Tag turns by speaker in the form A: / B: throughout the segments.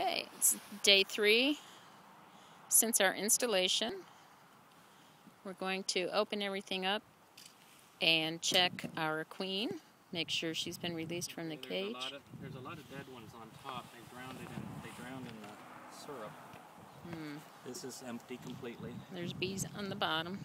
A: Okay, it's day 3 since our installation. We're going to open everything up and check our queen, make sure she's been released from the cage.
B: There's a lot of dead ones on top. They drowned in the syrup. This is empty completely.
A: There's bees on the bottom.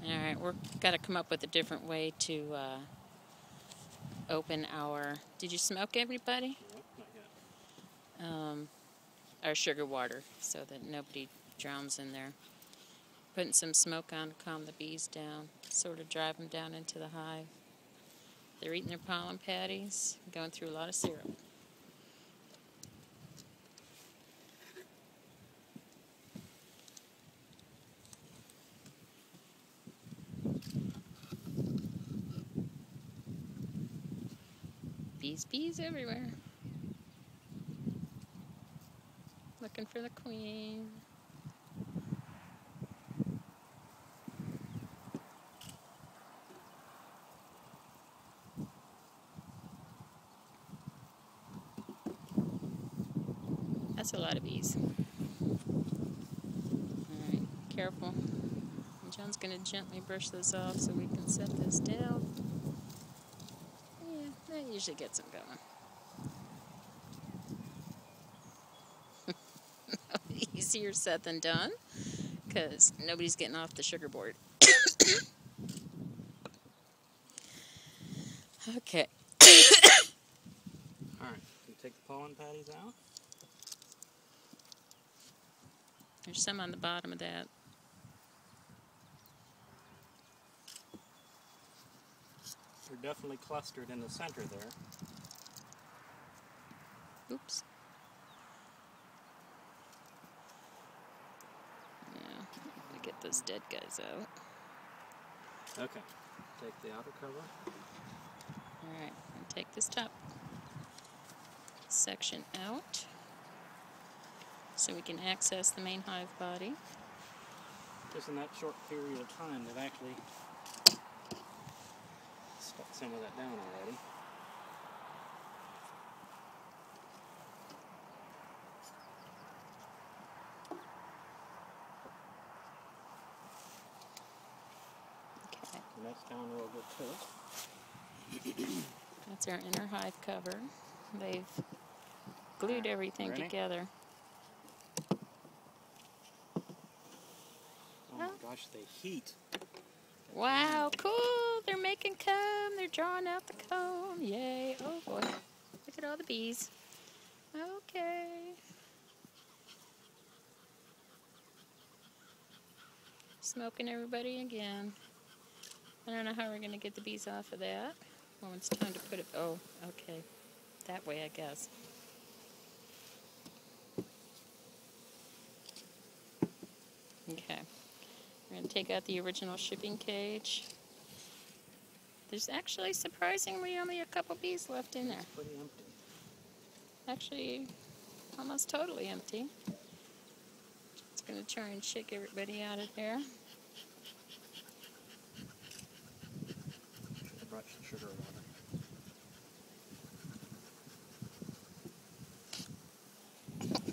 A: Alright, we've got to come up with a different way to open our... Did you smoke everybody?
B: Nope, not yet.
A: Our sugar water so that nobody drowns in there. Putting some smoke on to calm the bees down, sort of drive them down into the hive. They're eating their pollen patties, going through a lot of syrup. Bees everywhere. Looking for the queen. That's a lot of bees. Alright, careful. John's going to gently brush this off so we can set this down. Yeah, that usually gets them going. Easier said than done, because nobody's getting off the sugar board. Okay.
B: Alright, you take the pollen patties out.
A: There's some on the bottom of that.
B: They're definitely clustered in the center there.
A: Oops. Yeah, gotta get those dead guys out.
B: Okay, take the outer cover.
A: Alright, and take this top section out so we can access the main hive body.
B: Just in that short period of time, they've actually stuck some of that down already.
A: Okay.
B: And that's down real good too.
A: That's our inner hive cover. They've glued everything together.
B: Oh my gosh, they heat.
A: Wow, cool! They're making comb. They're drawing out the comb. Yay! Oh boy, look at all the bees. Okay. Smoking everybody again. I don't know how we're going to get the bees off of that. Well, it's time to put it... Oh, okay. That way, I guess. Okay. We're going to take out the original shipping cage. There's actually, surprisingly, only a couple bees left in there.
B: It's pretty empty.
A: Actually, almost totally empty. Just going to try and shake everybody out of there.
B: Brush the sugar water.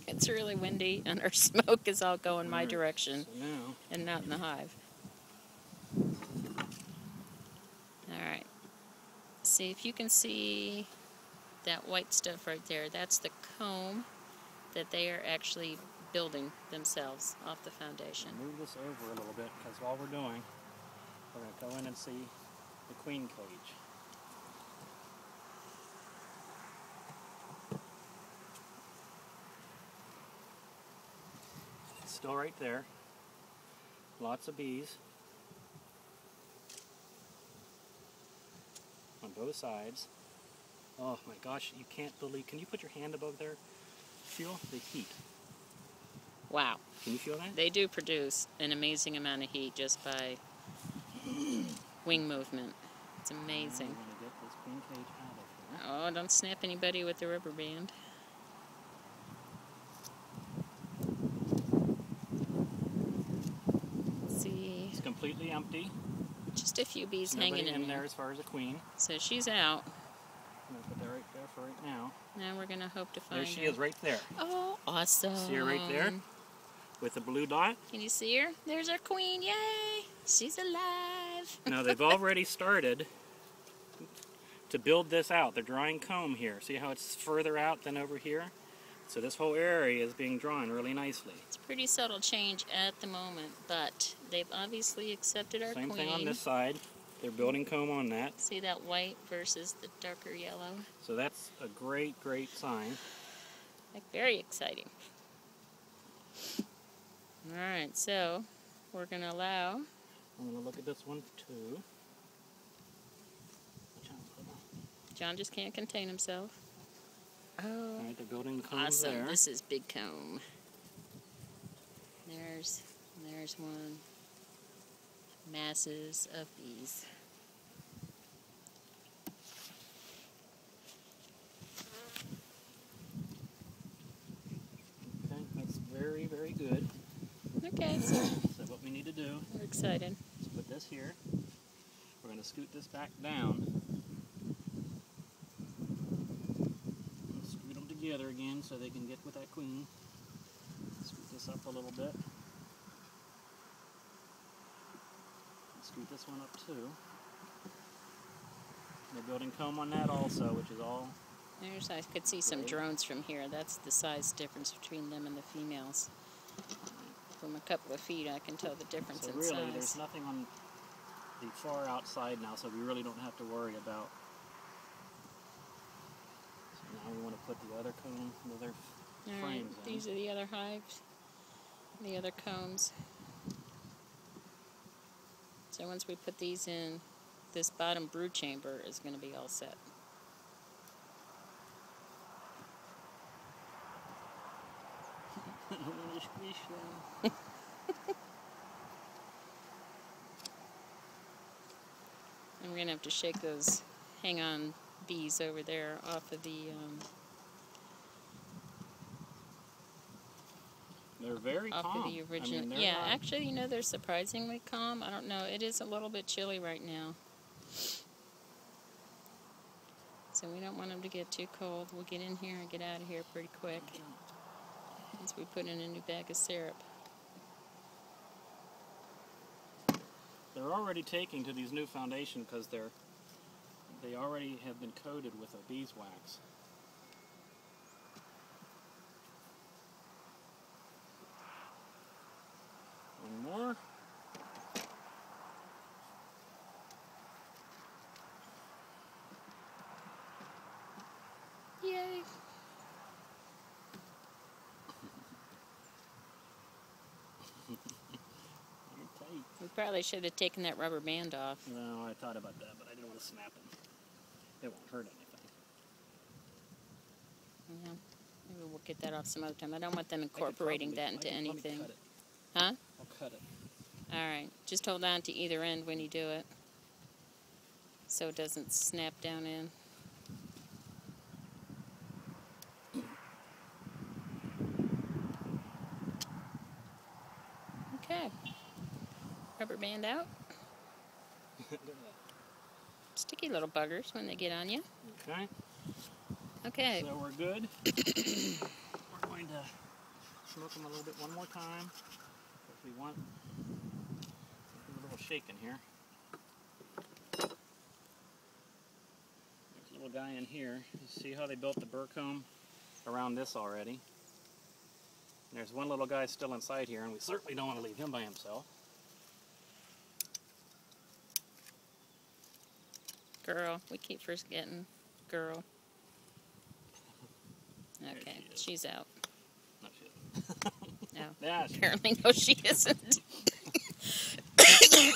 A: It's really windy, and our smoke is all going my direction,
B: so now,
A: and not in the hive. Alright. See if you can see that white stuff right there. That's the comb that they are actually building themselves off the foundation.
B: move this over a little bit, because while we're doing, we're going to go in and see the queen cage. It's still right there. Lots of bees on both sides. Oh my gosh, you can't believe. Can you put your hand above there? Feel the heat.
A: Wow.
B: Can you feel that?
A: They do produce an amazing amount of heat just by wing movement. It's amazing.
B: I'm going to get this queen cage out of here.
A: Oh, don't snap anybody with the rubber band. See.
B: It's completely empty.
A: Just a few bees
B: Nobody
A: hanging in
B: there as far as the queen.
A: So she's out.
B: I'm going to put that right there for right now.
A: Now we're going to hope to find
B: There she
A: her.
B: is right there.
A: Oh, awesome.
B: See her right there? With the blue dot?
A: Can you see her? There's our queen. Yay! She's alive.
B: Now they've already started to build this out. They're drawing comb here. See how it's further out than over here? So this whole area is being drawn really nicely.
A: It's a pretty subtle change at the moment, but they've obviously accepted our
B: Same
A: queen.
B: thing on this side. They're building comb on that.
A: See that white versus the darker yellow?
B: So that's a great, great sign.
A: Like, very exciting. Alright, so we're going to allow...
B: I'm going to look at this one too.
A: John just can't contain himself. Oh,
B: Alright, they're building the comb
A: awesome.
B: there.
A: This is big comb. There's one. Masses of bees.
B: Okay, that's very, very good.
A: Okay, so
B: So what we need to do
A: we're excited.
B: is put this here. We're going to scoot this back down. Scoot them together again so they can get with that queen. Scoot this up a little bit. Scoot this one up too. They're building comb on that also, which is all...
A: I could see some drones from here. That's the size difference between them and the females. From a couple of feet, I can tell the difference
B: So
A: in
B: really,
A: size.
B: there's nothing on the far outside now, so we really don't have to worry about... So now we want to put the other comb, the other
A: All right,
B: frames in.
A: these are the other hives, the other combs. So once we put these in, this bottom brood chamber is going to be all set. And we're going to have to shake those hang-on bees over there off of the...
B: They're very
A: off
B: calm.
A: of the original.
B: I mean, they're
A: yeah,
B: not...
A: actually, you know, they're surprisingly calm. I don't know. It is a little bit chilly right now. So we don't want them to get too cold. We'll get in here and get out of here pretty quick once we put in a new bag of syrup.
B: They're already taking to these new foundation because they already have been coated with a beeswax. One more.
A: Yay! We probably should have taken that rubber band off.
B: No, I thought about that, but I didn't want to snap them. It won't hurt anything.
A: Yeah, maybe we'll get that off some other time. I don't want them incorporating that into anything.
B: Cut it.
A: Huh?
B: I'll cut it.
A: Alright, just hold on to either end when you do it so it doesn't snap down in. Okay. Rubber band out. Sticky little buggers when they get on you.
B: Okay.
A: Okay.
B: So we're good. We're going to smoke them a little bit one more time. If we want a little shake in here. There's a little guy in here. You see how they built the burr comb around this already? There's one little guy still inside here, and we certainly don't want to leave him by himself.
A: Girl. We keep forgetting. Girl. Okay, she's out.
B: No, she isn't.
A: No.
B: Yeah, she
A: Apparently, no, she isn't.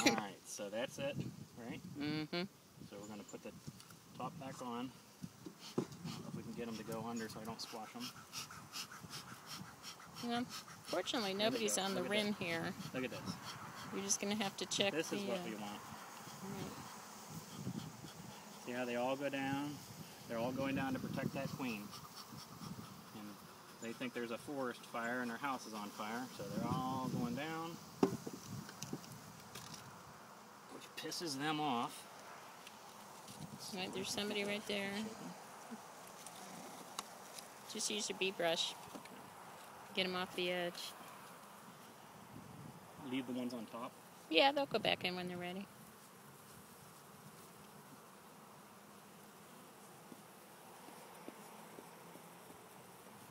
B: Alright, so that's it, right?
A: Mm-hmm.
B: So we're going to put the top back on. I don't know if we can get them to go under so I don't squash them.
A: Well, fortunately, nobody's on the
B: Look at
A: rim
B: that.
A: here.
B: Look at this.
A: You're just going to have to check
B: This
A: the...
B: is what we want. See how they all go down? They're all going down to protect that queen. And they think there's a forest fire and their house is on fire, so they're all going down. Which pisses them off.
A: Right, there's somebody right there. Just use your bee brush. Get them off the edge.
B: Leave the ones on top?
A: Yeah, they'll go back in when they're ready.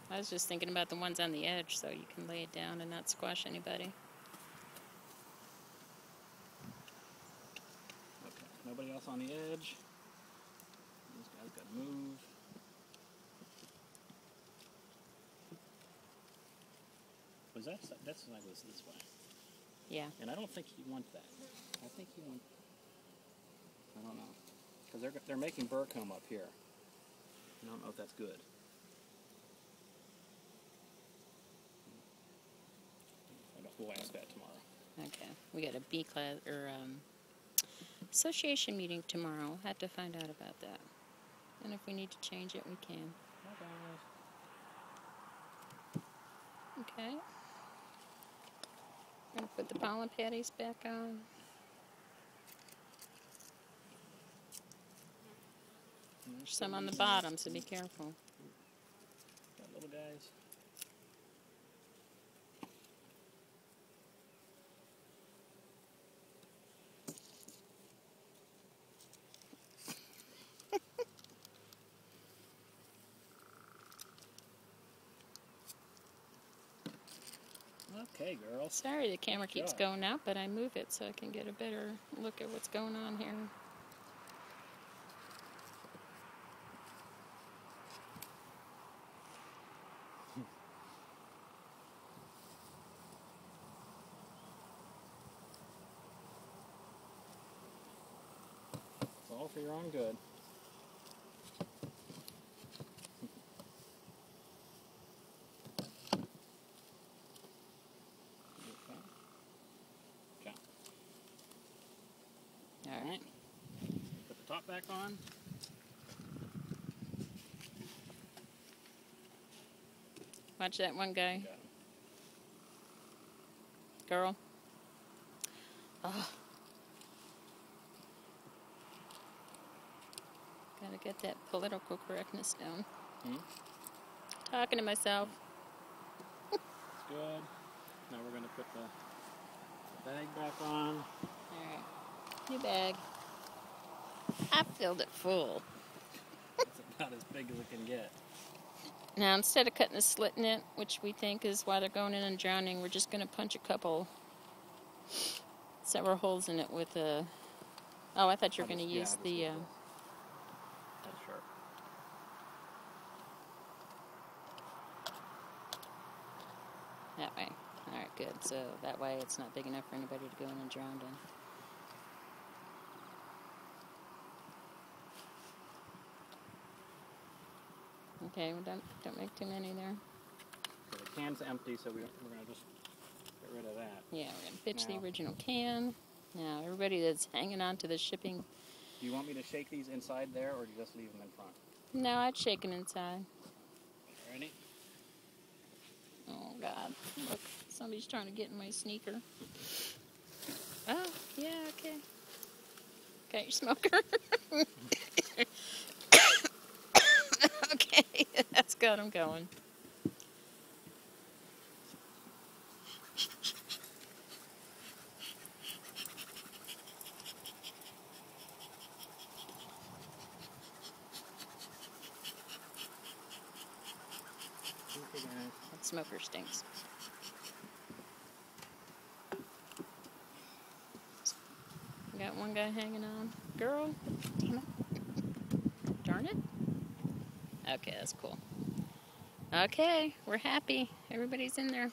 A: I was just thinking about the ones on the edge so you can lay it down and not squash anybody.
B: Okay, nobody else on the edge. These guys gotta move. Was that's when I was this way.
A: Yeah.
B: And I don't think you want that. I think you want, I don't know. Because they're making burr comb up here. I don't know if that's good. We'll ask that tomorrow.
A: Okay. We got a bee class or association meeting tomorrow. We'll have to find out about that. And if we need to change it, we can.
B: Bye guys.
A: Okay. Gonna put the pollen patties back on. There's some on the bottom, so be careful.
B: Got little guys. Okay, girl.
A: Sorry the camera keeps going out, but I move it so I can get a better look at what's going on here.
B: It's all for your own good. Alright. Put the top back on.
A: Watch that one guy.
B: Got him.
A: Girl. Oh. Gotta get that political correctness down. Talking to myself.
B: It's good. Now we're going to put the bag back on.
A: Alright. New bag. I filled it full.
B: It's about as big as it can get.
A: Now, instead of cutting a slit in it, which we think is why they're going in and drowning, we're just going to punch a couple several holes in it with a... Oh, I thought you were going to use the...
B: That's sharp.
A: That way. Alright, good. So that way it's not big enough for anybody to go in and drown in. Okay, well, don't make too many there.
B: So the can's empty, so we're going to just get rid of that.
A: Yeah, we're going to pitch the original can. Now, everybody that's hanging on to the shipping...
B: Do you want me to shake these inside there, or do you just leave them in front?
A: No, I'd shake them inside.
B: Ready?
A: Oh, God. Look, somebody's trying to get in my sneaker. Oh, yeah, okay. Got your smoker? Okay, that's got him going. That smoker stinks. Got one guy hanging on. Girl, damn it. Darn it. Okay, that's cool. Okay, we're happy. Everybody's in there.